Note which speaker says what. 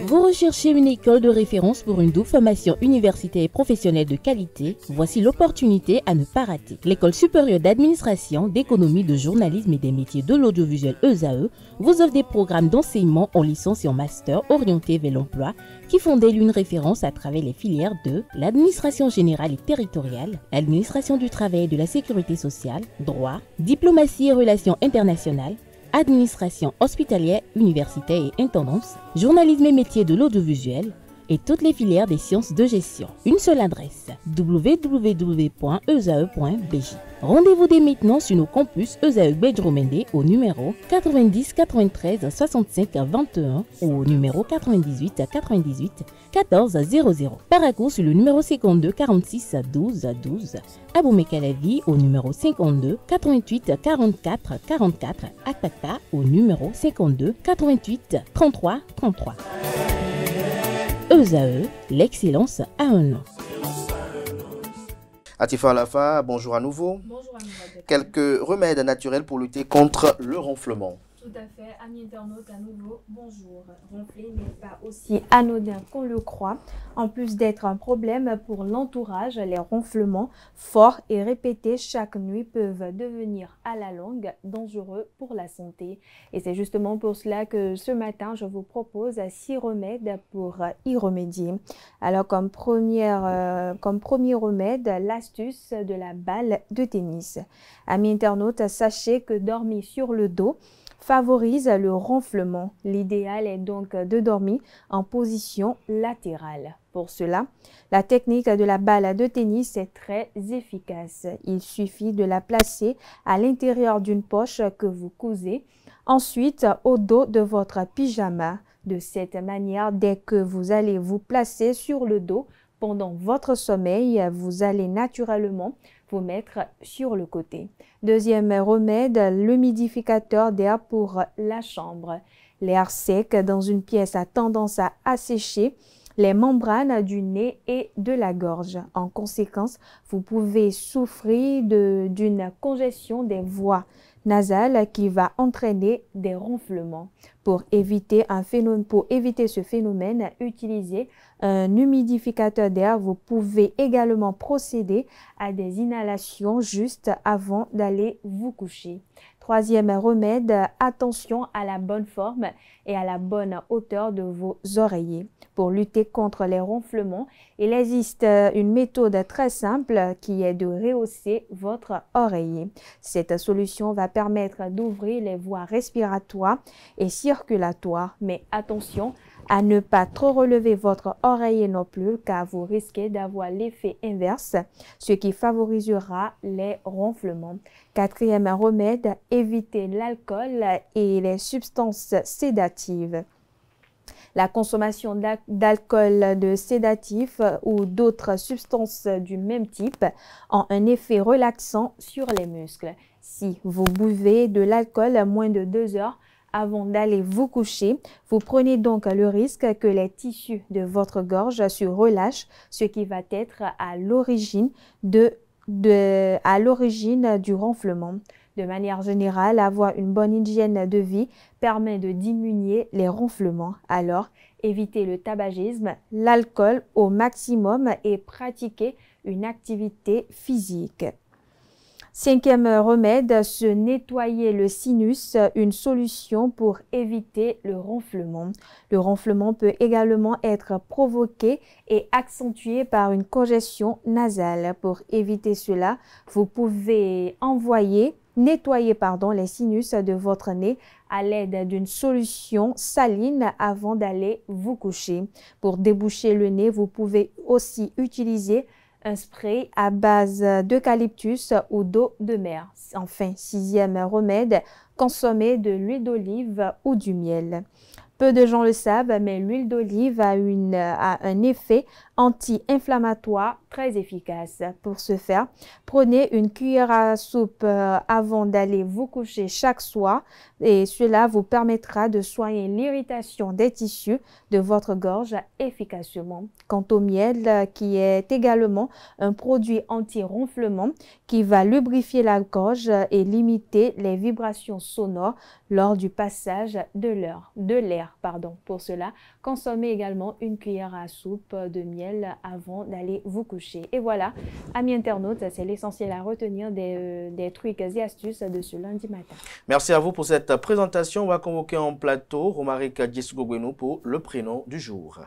Speaker 1: Vous recherchez une école de référence pour une double formation universitaire et professionnelle de qualité? Voici l'opportunité à ne pas rater. L'École supérieure d'administration, d'économie, de journalisme et des métiers de l'audiovisuel ESAE vous offre des programmes d'enseignement en licence et en master orientés vers l'emploi qui font d'elle une référence à travers les filières de l'administration générale et territoriale, l'administration du travail et de la sécurité sociale, droit, diplomatie et relations internationales, administration hospitalière, universitaire et intendance, journalisme et métiers de l'audiovisuel et toutes les filières des sciences de gestion. Une seule adresse, www.esae.bj. Rendez-vous dès maintenant sur nos campus ESAE Bedjromende au numéro 90 93 65 21 ou au numéro 98 98 14 00. Paracourt sur le numéro 52 46 12 12. Aboumé-Calavi au numéro 52 88 44 44. Akpakpa au numéro 52 88 33 33. ESAE, l'excellence a un nom.
Speaker 2: Atifa Alafa, bonjour à nouveau.
Speaker 3: Bonjour à nouveau.
Speaker 2: Quelques remèdes naturels pour lutter contre le ronflement.
Speaker 3: Tout à fait, amis internautes, à nouveau, bonjour. Ronfler n'est pas aussi anodin qu'on le croit. En plus d'être un problème pour l'entourage, les ronflements forts et répétés chaque nuit peuvent devenir à la longue dangereux pour la santé. Et c'est justement pour cela que ce matin, je vous propose 6 remèdes pour y remédier. Alors comme premier remède, l'astuce de la balle de tennis. Amis internautes, sachez que dormir sur le dos favorise le ronflement. L'idéal est donc de dormir en position latérale. Pour cela, la technique de la balle de tennis est très efficace. Il suffit de la placer à l'intérieur d'une poche que vous cousez, ensuite au dos de votre pyjama. De cette manière, dès que vous allez vous placer sur le dos pendant votre sommeil, vous allez naturellement vous mettre sur le côté. Deuxième remède, l'humidificateur d'air pour la chambre. L'air sec dans une pièce a tendance à assécher les membranes du nez et de la gorge. En conséquence, vous pouvez souffrir d'une congestion des voies nasales qui va entraîner des ronflements. Pour éviter ce phénomène, utilisez un humidificateur d'air. Vous pouvez également procéder à des inhalations juste avant d'aller vous coucher. Troisième remède, attention à la bonne forme et à la bonne hauteur de vos oreillers. Pour lutter contre les ronflements, il existe une méthode très simple qui est de rehausser votre oreiller. Cette solution va permettre d'ouvrir les voies respiratoires et circulatoires. Mais attention à ne pas trop relever votre oreiller non plus, car vous risquez d'avoir l'effet inverse, ce qui favorisera les ronflements. Quatrième remède, évitez l'alcool et les substances sédatives. La consommation d'alcool, de sédatifs ou d'autres substances du même type ont un effet relaxant sur les muscles. Si vous buvez de l'alcool moins de 2 heures avant d'aller vous coucher, vous prenez donc le risque que les tissus de votre gorge se relâchent, ce qui va être à l'origine du ronflement. De manière générale, avoir une bonne hygiène de vie permet de diminuer les ronflements. Alors, évitez le tabagisme, l'alcool au maximum et pratiquez une activité physique. Cinquième remède, se nettoyer le sinus, une solution pour éviter le ronflement. Le ronflement peut également être provoqué et accentué par une congestion nasale. Pour éviter cela, vous pouvez nettoyer les sinus de votre nez à l'aide d'une solution saline avant d'aller vous coucher. Pour déboucher le nez, vous pouvez aussi utiliser un spray à base d'eucalyptus ou d'eau de mer. Enfin, sixième remède, consommer de l'huile d'olive ou du miel. Peu de gens le savent, mais l'huile d'olive a un effet anti-inflammatoire très efficace. Pour ce faire, prenez une cuillère à soupe avant d'aller vous coucher chaque soir et cela vous permettra de soigner l'irritation des tissus de votre gorge efficacement. Quant au miel, qui est également un produit anti-ronflement qui va lubrifier la gorge et limiter les vibrations sonores lors du passage de l'air. Pour cela, consommez également une cuillère à soupe de miel avant d'aller vous coucher. Et voilà, amis internautes, c'est l'essentiel à retenir des trucs et astuces de ce lundi matin.
Speaker 2: Merci à vous pour cette présentation. On va convoquer en plateau Romaric Djessugogwenou pour le prénom du jour.